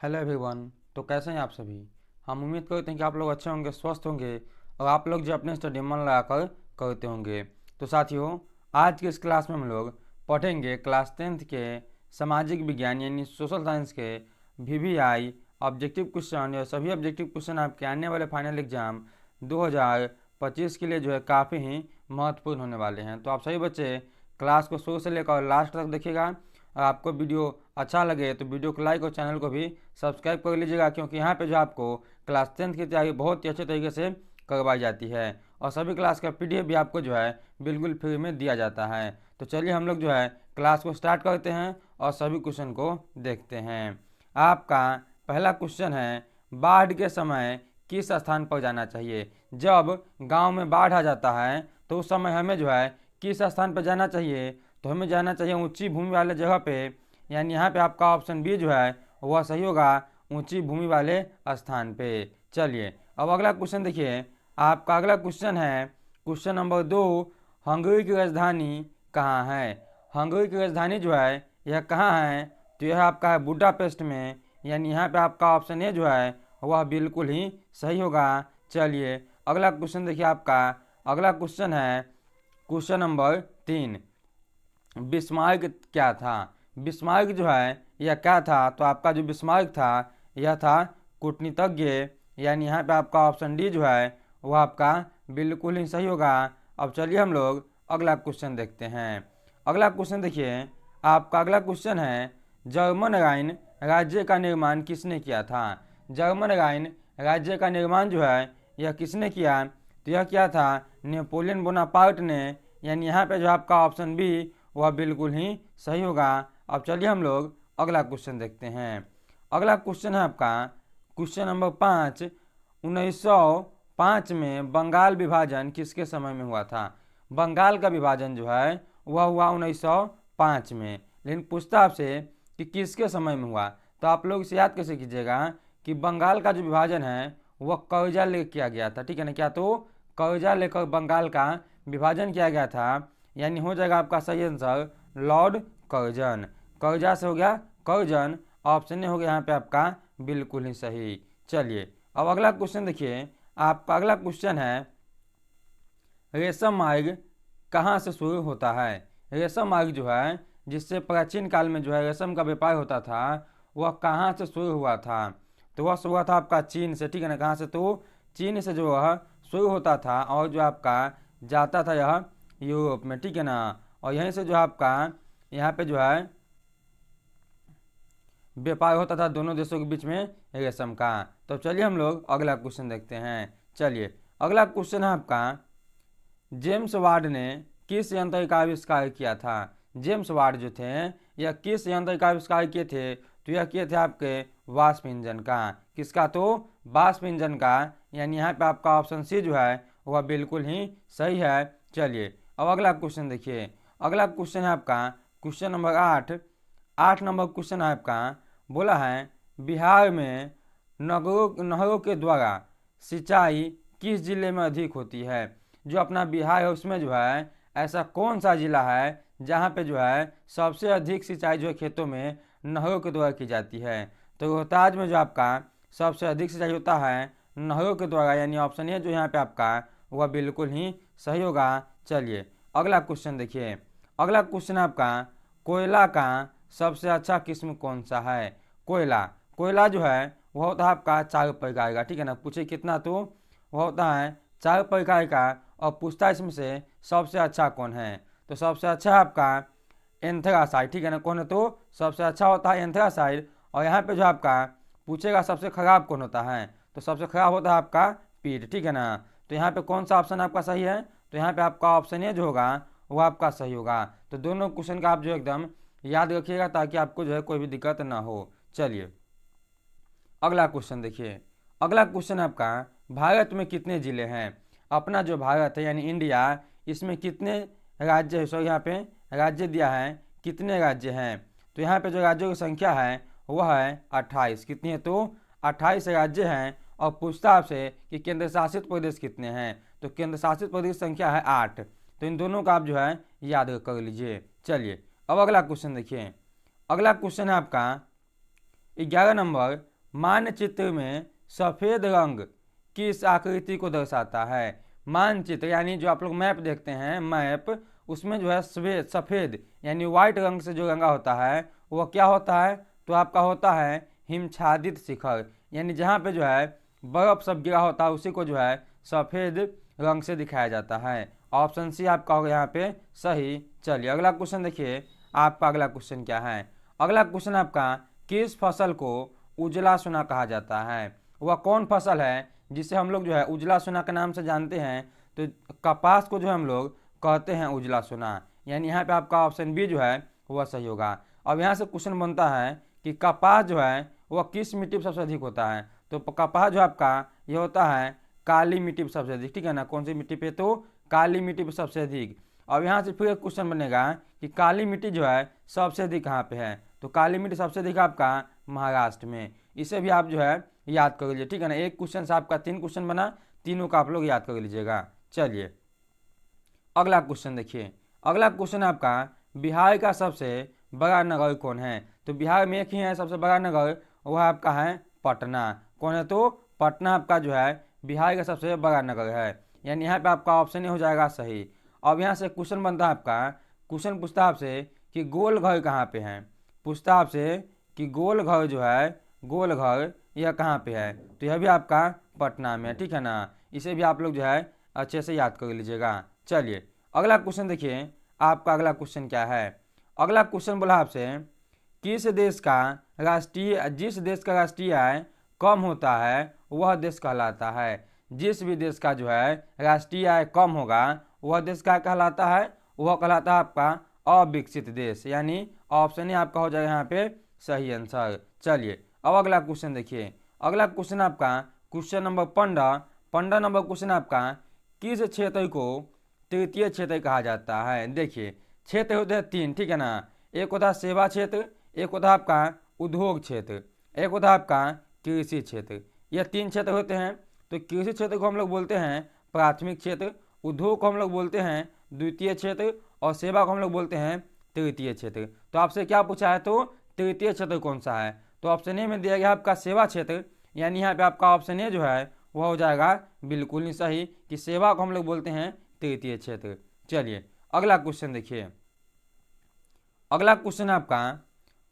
Hello everyone. तो कैसे हैं आप सभी। हम उम्मीद करते हैं कि आप लोग अच्छे होंगे, स्वस्थ होंगे और आप लोग जो अपने स्टडी मन लगाकर करते होंगे। तो साथियों, आज की इस क्लास में हम लोग पढ़ेंगे क्लास 10th के सामाजिक विज्ञान यानी सोशल साइंस के VVI ऑब्जेक्टिव क्वेश्चन। और सभी ऑब्जेक्टिव क्वेश्चन आपके आने वाले फाइनल एग्जाम 2025 के लिए जो है काफ़ी ही महत्वपूर्ण होने वाले हैं। तो आप सभी बच्चे क्लास को शुरू से लेकर लास्ट तक देखिएगा। और आपको वीडियो अच्छा लगे तो वीडियो को लाइक और चैनल को भी सब्सक्राइब कर लीजिएगा, क्योंकि यहाँ पे जो आपको क्लास 10th की तैयारी बहुत ही अच्छे तरीके से करवाई जाती है और सभी क्लास का PDF भी आपको जो है बिल्कुल फ्री में दिया जाता है। तो चलिए हम लोग जो है क्लास को स्टार्ट करते हैं और सभी क्वेश्चन को देखते हैं। आपका पहला क्वेश्चन है, बाढ़ के समय किस स्थान पर जाना चाहिए। जब गांव में बाढ़ आ जाता है तो उस समय हमें जो है किस स्थान पर जाना चाहिए, तो हमें जाना चाहिए ऊंची भूमि वाले जगह पे। यानी यहाँ पे आपका ऑप्शन बी जो है वह सही होगा, ऊंची भूमि वाले स्थान पे। चलिए अब अगला क्वेश्चन देखिए। आपका अगला क्वेश्चन है क्वेश्चन नंबर 2, हंगरी की राजधानी कहाँ है। हंगरी की राजधानी जो है यह कहाँ है, तो यह आपका है बुडापेस्ट में। यानी यहाँ पे आपका ऑप्शन ए जो है वह बिल्कुल ही सही होगा। चलिए अगला क्वेश्चन देखिए। आपका अगला क्वेश्चन है क्वेश्चन नंबर 3, बिस्मार्क क्या था। बिस्मार्क जो है यह क्या था, तो आपका जो बिस्मार्क था यह था कूटनीतिज्ञ। यानी यहाँ पे आपका ऑप्शन डी जो है वह आपका बिल्कुल ही सही होगा। अब चलिए हम लोग अगला क्वेश्चन देखते हैं। अगला क्वेश्चन देखिए। आपका अगला क्वेश्चन है, जर्मन राइन राज्य का निर्माण किसने किया था। जर्मन राइन राज्य का निर्माण जो है यह किसने किया, तो यह किया था नेपोलियन बोनापार्ट ने। यानी यहाँ पे जो आपका ऑप्शन बी वह बिल्कुल ही सही होगा। अब चलिए हम लोग अगला क्वेश्चन देखते हैं। अगला क्वेश्चन है आपका क्वेश्चन नंबर 5, 1905 में बंगाल विभाजन किसके समय में हुआ था। बंगाल का विभाजन जो है वह हुआ 1905 में। लेकिन पूछता आपसे कि किसके समय में हुआ, तो आप लोग इसे याद कैसे कीजिएगा कि बंगाल का जो विभाजन है वह कर्जा लेकर किया गया था। ठीक है ना, क्या तो कर्जा लेकर बंगाल का विभाजन किया गया था। यानी हो जाएगा आपका सही आंसर लॉर्ड कर्जन। कर्जा से हो गया कर्जन, ऑप्शन ए हो गया यहाँ पे आपका बिल्कुल ही सही। चलिए अब अगला क्वेश्चन देखिए। आपका अगला क्वेश्चन है, रेशम मार्ग कहाँ से शुरू होता है। रेशम मार्ग जो है जिससे प्राचीन काल में जो है रेशम का व्यापार होता था वह कहाँ से शुरू हुआ था, तो वह शुरू हुआ था आपका चीन से। ठीक है ना, कहाँ से, तो चीन से जो वह शुरू होता था और जो आपका जाता था यह यूरोप में। ठीक है ना, और यहीं से जो आपका यहाँ पे जो है व्यापार होता था दोनों देशों के बीच में रेशम का। तो चलिए हम लोग अगला क्वेश्चन देखते हैं। चलिए अगला क्वेश्चन है आपका, जेम्स वार्ड ने किस यंत्र का आविष्कार किया था। जेम्स वार्ड जो थे यह किस यंत्र का आविष्कार किए थे, तो यह किए थे आपके वाष्प इंजन का। किसका, तो वाष्प इंजन का। यानी यहाँ पे आपका ऑप्शन सी जो है वह बिल्कुल ही सही है। चलिए अब अगला क्वेश्चन देखिए। अगला क्वेश्चन है आपका क्वेश्चन नंबर 8। 8 नंबर क्वेश्चन है आपका, बोला है बिहार में नहरों के द्वारा सिंचाई किस जिले में अधिक होती है। जो अपना बिहार है उसमें जो है ऐसा कौन सा जिला है जहाँ पे जो है सबसे अधिक सिंचाई जो है खेतों में नहरों के द्वारा की जाती है। तो रोहतास में जो आपका सबसे अधिक सिंचाई होता है नहरों के द्वारा। यानी ऑप्शन ए जो यहाँ पे आपका वह बिल्कुल ही सही होगा। चलिए अगला क्वेश्चन देखिए। अगला क्वेश्चन आपका, कोयला का सबसे अच्छा किस्म कौन सा है। कोयला कोयला जो है वह होता है आपका 4 प्रकार का। ठीक है ना, पूछे कितना, तो वह होता है 4 प्रकार का। और पूछता है इसमें से सबसे अच्छा कौन है, तो सबसे अच्छा है आपका एंथ्रासाइड। ठीक है ना, कौन है, तो सबसे अच्छा होता है एंथ्रासाइड। और यहाँ पे जो आपका पूछेगा सबसे खराब कौन होता है, तो सबसे खराब होता है आपका पीट। ठीक है ना, तो यहाँ पे कौन सा ऑप्शन आपका सही है, तो यहाँ पे आपका ऑप्शन ए जो होगा वो आपका सही होगा। तो दोनों क्वेश्चन का आप जो एकदम याद रखिएगा ताकि आपको जो है कोई भी दिक्कत ना हो। चलिए अगला क्वेश्चन देखिए। अगला क्वेश्चन आपका, भारत में कितने जिले हैं। अपना जो भारत है यानी इंडिया, इसमें कितने राज्य है। सो यहाँ पे राज्य दिया है कितने राज्य हैं, तो यहाँ पे जो राज्यों की संख्या है वह है 28। कितनी है, तो 28 राज्य हैं। और पूछता आपसे कि केंद्र शासित प्रदेश कितने हैं, तो केंद्र शासित प्रदेश संख्या है 8। तो इन दोनों का आप जो है याद कर लीजिए। चलिए अब अगला क्वेश्चन देखिए। अगला क्वेश्चन है आपका 11 नंबर, मानचित्र में सफ़ेद रंग किस आकृति को दर्शाता है? मानचित्र यानी जो आप लोग मैप देखते हैं, मैप, उसमें जो है सफ़ेद यानी व्हाइट रंग से जो रंगा होता है वह क्या होता है? तो आपका होता है हिमच्छादित शिखर, यानी जहाँ पे जो है बर्फ सब गिरा होता है उसी को जो है सफ़ेद रंग से दिखाया जाता है। ऑप्शन सी आपका होगा यहाँ पे सही। चलिए अगला क्वेश्चन देखिए, आपका अगला क्वेश्चन क्या है? अगला क्वेश्चन आपका, किस फसल को उजला सोना कहा जाता है? वह कौन फसल है जिसे हम लोग जो है उजला सोना के नाम से जानते हैं? तो कपास को जो हम लोग कहते हैं उजला सोना, यानी यहाँ पे आपका ऑप्शन बी जो है वह सही होगा। अब यहाँ से क्वेश्चन बनता है कि कपास जो है वह किस मिट्टी पर सबसे अधिक होता है? तो कपास जो आपका ये होता है काली मिट्टी पर सबसे अधिक, ठीक है ना? कौन सी मिट्टी पे? तो काली मिट्टी पर सबसे अधिक। अब यहाँ से फिर एक क्वेश्चन बनेगा कि काली मिट्टी जो है सबसे अधिक कहाँ पे है? तो काली मिट्टी सबसे अधिक आपका महाराष्ट्र में। इसे भी आप जो है याद कर लीजिए, ठीक है ना? एक क्वेश्चन से आपका 3 क्वेश्चन बना, तीनों का आप लोग याद कर लीजिएगा। चलिए अगला क्वेश्चन देखिए, अगला क्वेश्चन आपका, बिहार का सबसे बड़ा नगर कौन है? तो बिहार में एक ही है सबसे बड़ा नगर, वह आपका है पटना। कौन है? तो पटना आपका जो है बिहार का सबसे बड़ा नगर है, यानी यहाँ पे आपका ऑप्शन हो जाएगा सही। अब यहाँ से क्वेश्चन बनता है आपका, क्वेश्चन पूछता है आपसे कि गोल घर कहाँ पे है? पूछता है आपसे कि गोल घर जो है, गोल घर यह कहाँ पे है? तो यह भी आपका पटना में है, ठीक है ना? इसे भी आप लोग जो है अच्छे से याद कर लीजिएगा। चलिए अगला क्वेश्चन देखिए, आपका अगला क्वेश्चन क्या है? अगला क्वेश्चन बोला आपसे, किस देश का राष्ट्रीय, जिस देश का राष्ट्रीय आय कम होता है वह देश कहलाता है? जिस भी देश का जो है राष्ट्रीय आय कम होगा वह देश क्या कहलाता है? वह कहलाता है आपका अविकसित देश, यानी ऑप्शन ही आपका हो जाएगा यहाँ पे सही आंसर। चलिए अब अगला क्वेश्चन देखिए, अगला क्वेश्चन आपका क्वेश्चन नंबर 15 नंबर क्वेश्चन आपका, किस क्षेत्र को तृतीय क्षेत्र कहा जाता है? देखिए क्षेत्र होते हैं 3, ठीक है ना? एक होता है सेवा क्षेत्र, एक होता है आपका उद्योग क्षेत्र, एक होता है आपका कृषि क्षेत्र। यह 3 क्षेत्र होते हैं। तो कृषि क्षेत्र को हम लोग बोलते हैं प्राथमिक क्षेत्र, उद्योग को हम लोग बोलते हैं द्वितीय क्षेत्र, और सेवा को हम लोग बोलते हैं तृतीय क्षेत्र। तो आपसे क्या पूछा है? तो तृतीय क्षेत्र कौन सा है? तो ऑप्शन ए में दिया गया आपका सेवा क्षेत्र, यानी यहाँ पे आपका ऑप्शन ए जो है वह हो जाएगा बिल्कुल ही सही कि सेवा को हम लोग बोलते हैं तृतीय क्षेत्र। चलिए अगला क्वेश्चन देखिए, अगला क्वेश्चन आपका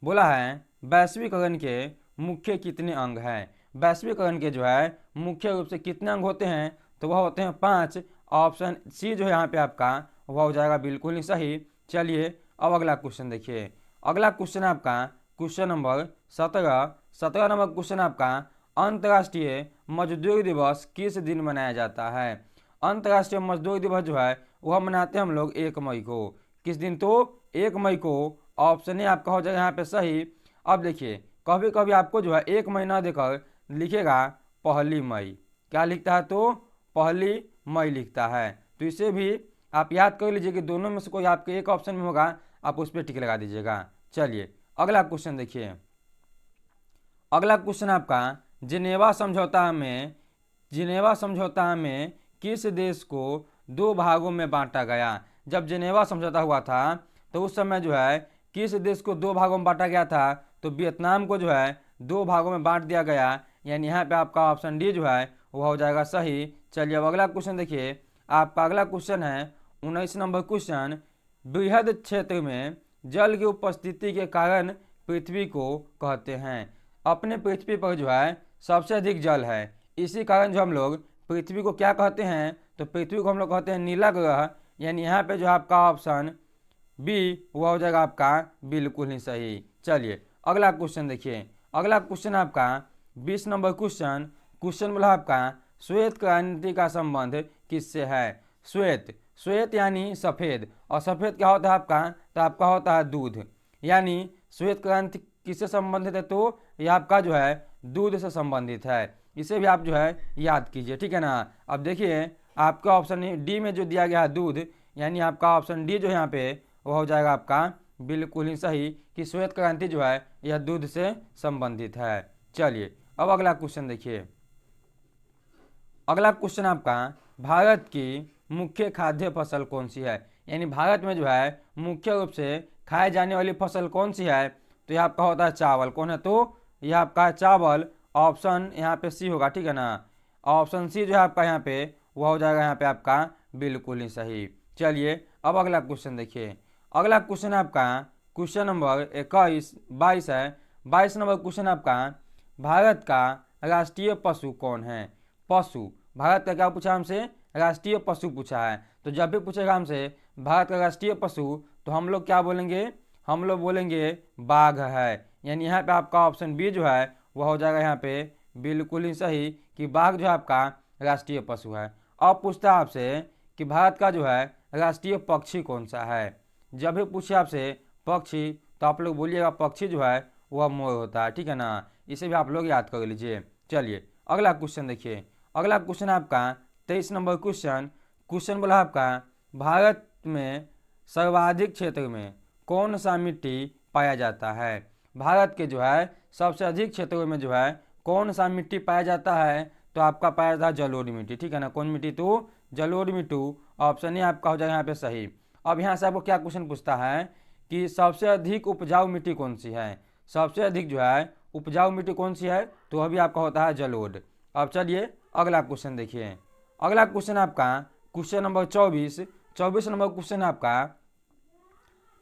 बोला है वैश्वीकरण के मुख्य कितने अंग हैं? वैश्वीकरण के जो है मुख्य रूप से कितने अंग होते हैं? तो वह होते हैं 5। ऑप्शन सी जो है यहाँ पे आपका वह हो जाएगा बिल्कुल ही सही। चलिए अब अगला क्वेश्चन देखिए, अगला क्वेश्चन आपका क्वेश्चन नंबर 17 नंबर क्वेश्चन आपका, अंतर्राष्ट्रीय मजदूर दिवस किस दिन मनाया जाता है? अंतर्राष्ट्रीय मजदूर दिवस जो है वह मनाते हैं हम लोग 1 मई को। किस दिन? तो 1 मई को। ऑप्शन ए आपका हो जाएगा यहाँ पे सही। अब देखिए कभी कभी आपको जो है 1 मई ना देकर लिखेगा 1 मई, क्या लिखता है? तो 1 मई लिखता है। तो इसे भी आप याद कर लीजिए कि दोनों में से कोई आपके एक ऑप्शन में होगा, आप उस पर टिक लगा दीजिएगा। चलिए अगला क्वेश्चन देखिए, अगला क्वेश्चन आपका, जिनेवा समझौता में किस देश को 2 भागों में बांटा गया? जब जिनेवा समझौता हुआ था तो उस समय जो है किस देश को 2 भागों में बांटा गया था? तो वियतनाम को जो है 2 भागों में बांट दिया गया, यानी यहाँ पे आपका ऑप्शन डी जो है वह हो जाएगा सही। चलिए अब अगला क्वेश्चन देखिए, आपका अगला क्वेश्चन है 19 नंबर क्वेश्चन, बृहद क्षेत्र में जल की उपस्थिति के कारण पृथ्वी को कहते हैं? अपने पृथ्वी पर जो है सबसे अधिक जल है, इसी कारण जो हम लोग पृथ्वी को क्या कहते हैं? तो पृथ्वी को हम लोग कहते हैं नीला ग्रह, यानी यहाँ पे जो आपका ऑप्शन बी वह हो जाएगा आपका बिल्कुल ही सही। चलिए अगला क्वेश्चन देखिए, अगला क्वेश्चन आपका 20 नंबर क्वेश्चन, क्वेश्चन बोला आपका, श्वेत क्रांति का संबंध किससे है? श्वेत यानी सफ़ेद, और सफ़ेद क्या होता है आपका? तो आपका होता है दूध, यानी श्वेत क्रांति किससे संबंधित है? तो यह आपका जो है दूध से संबंधित है। इसे भी आप जो है याद कीजिए, ठीक है ना? अब देखिए आपका ऑप्शन डी में जो दिया गया है दूध, यानी आपका ऑप्शन डी जो यहाँ पे वह हो जाएगा आपका बिल्कुल ही सही कि श्वेत क्रांति जो है यह दूध से संबंधित है। चलिए अब अगला क्वेश्चन देखिए, अगला क्वेश्चन आपका, भारत की मुख्य खाद्य फसल कौन सी है? यानी भारत में जो है मुख्य रूप से खाए जाने वाली फसल कौन सी है? तो यह आपका होता है चावल। कौन है? तो यह आपका चावल। ऑप्शन यहाँ पे सी होगा, ठीक है ना। ऑप्शन सी जो है आपका यहाँ पे वह हो जाएगा यहाँ पे आपका बिल्कुल ही सही। चलिए अब अगला क्वेश्चन देखिए। अगला क्वेश्चन आपका क्वेश्चन नंबर 22 है। 22 नंबर क्वेश्चन आपका, भारत का राष्ट्रीय पशु कौन है। पशु, भारत का क्या पूछा हमसे, राष्ट्रीय पशु पूछा है। तो जब भी पूछेगा हमसे भारत का राष्ट्रीय पशु तो हम लोग क्या बोलेंगे, हम लोग बोलेंगे बाघ है। यानी यहाँ पे आपका ऑप्शन बी जो है वह हो जाएगा यहाँ पे बिल्कुल ही सही कि बाघ जो है आपका राष्ट्रीय पशु है। अब पूछता है आपसे कि भारत का जो है राष्ट्रीय पक्षी कौन सा है। जब भी पूछे आपसे पक्षी तो आप लोग बोलिएगा पक्षी जो है वह मोर होता है, ठीक है ना। इसे भी आप लोग याद कर लीजिए। चलिए अगला क्वेश्चन देखिए। अगला क्वेश्चन आपका 23 नंबर क्वेश्चन। क्वेश्चन बोला आपका, भारत में सर्वाधिक क्षेत्र में कौन सा मिट्टी पाया जाता है। भारत के जो है सबसे अधिक क्षेत्रों में जो है कौन सा मिट्टी पाया जाता है। तो आपका पाया जाता है जलोढ़ मिट्टी, ठीक है ना। कौन मिट्टी, तो जलोढ़ मिट्टी। ऑप्शन ही आपका हो जाएगा यहाँ पे सही। अब यहाँ से आपको क्या क्वेश्चन पूछता है कि सबसे अधिक उपजाऊ मिट्टी कौन सी है। सबसे अधिक जो है उपजाऊ मिट्टी कौन सी है, तो अभी आपका होता है जलोढ़। अब चलिए अगला क्वेश्चन देखिए। अगला क्वेश्चन आपका क्वेश्चन नंबर 24 नंबर क्वेश्चन आपका,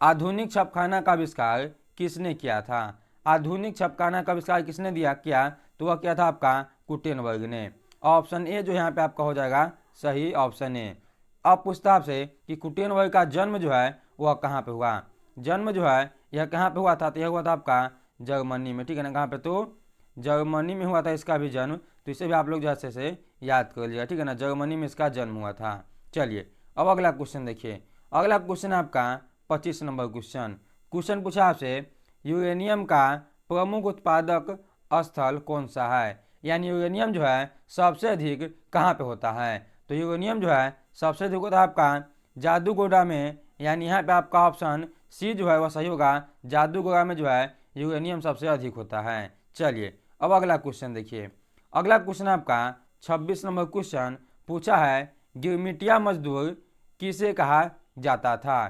आधुनिक छापखाना का आविष्कार किसने किया था। आधुनिक छापखाना का आविष्कार किसने किया, तो वह किया था आपका गुटेनबर्ग ने। ऑप्शन ए जो यहाँ पे आपका हो जाएगा सही, ऑप्शन ए। अब पूछता आपसे कि गुटेनबर्ग का जन्म जो है वह कहाँ पे हुआ। जन्म जो है यह कहाँ पे हुआ था, तो यह हुआ था आपका जर्मनी में, ठीक है ना। कहाँ पे, तो जर्मनी में हुआ था इसका भी जन्म। तो इसे भी आप लोग जैसे से याद कर लीजिएगा, ठीक है ना। जर्मनी में इसका जन्म हुआ था। चलिए अब अगला क्वेश्चन देखिए। अगला क्वेश्चन आपका 25 नंबर क्वेश्चन। क्वेश्चन पूछा आपसे, यूरेनियम का प्रमुख उत्पादक स्थल कौन सा है। यानी यूरेनियम जो है सबसे अधिक कहाँ पे होता है। तो यूरेनियम जो है सबसे अधिक होता है आपका जादूगोड़ा में। यानी यहाँ पे आपका ऑप्शन सी जो है वह सही होगा। जादूगोड़ा में जो है यूरेनियम सबसे अधिक होता है। चलिए अब अगला क्वेश्चन देखिए। अगला क्वेश्चन आपका 26 नंबर क्वेश्चन पूछा है, गिरमिटिया मजदूर किसे कहा जाता था।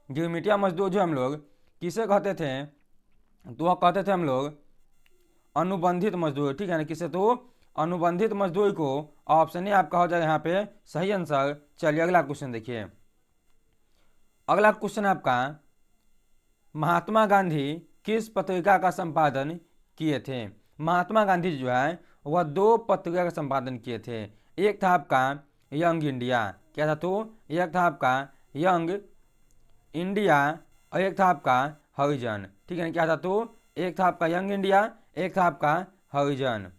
गिरमिटिया मजदूर जो हम लोग किसे कहते थे, तो वह कहते थे हम लोग अनुबंधित मजदूर, ठीक है ना। किसे, तो अनुबंधित मजदूर को। ऑप्शन ए आपका हो जाएगा यहाँ पे सही आंसर। चलिए अगला क्वेश्चन देखिए। अगला क्वेश्चन आपका, महात्मा गांधी किस पत्रिका का संपादन किए थे। महात्मा गांधी जो है वह 2 पत्रिका का संपादन किए थे। एक था आपका यंग इंडिया, क्या था, तो एक था आपका यंग इंडिया और एक था आपका हरिजन, ठीक है ना। क्या था, तो एक था आपका यंग इंडिया, एक था आपका हरिजन।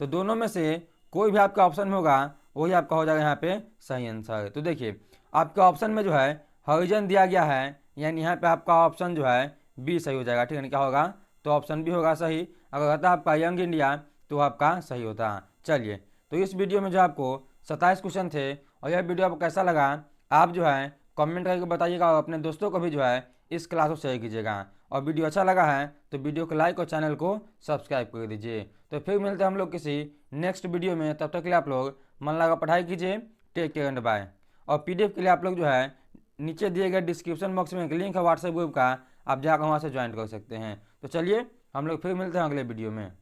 तो दोनों में से कोई भी आपका ऑप्शन में होगा वही आपका हो जाएगा यहाँ पे सही आंसर। तो देखिए आपके ऑप्शन में जो है हरिजन दिया गया है, यानी यहाँ पे आपका ऑप्शन जो है बी सही हो जाएगा, ठीक है ना। क्या होगा, तो ऑप्शन बी होगा सही। अगर रहता आपका यंग इंडिया तो आपका सही होता। चलिए तो इस वीडियो में जो आपको 27 क्वेश्चन थे, और यह वीडियो आपको कैसा लगा आप जो है कमेंट करके बताइएगा, और अपने दोस्तों को भी जो है इस क्लास को शेयर कीजिएगा। और वीडियो अच्छा लगा है तो वीडियो को लाइक और चैनल को सब्सक्राइब कर दीजिए। तो फिर मिलते हैं हम लोग किसी नेक्स्ट वीडियो में। तब तक के लिए आप लोग मन लगा पढ़ाई कीजिए। Take care and bye. और पीडीएफ के लिए आप लोग जो है नीचे दिए गए डिस्क्रिप्शन बॉक्स में एक लिंक है व्हाट्सएप ग्रुप का, आप जाकर वहाँ से ज्वाइन कर सकते हैं। तो चलिए हम लोग फिर मिलते हैं अगले वीडियो में।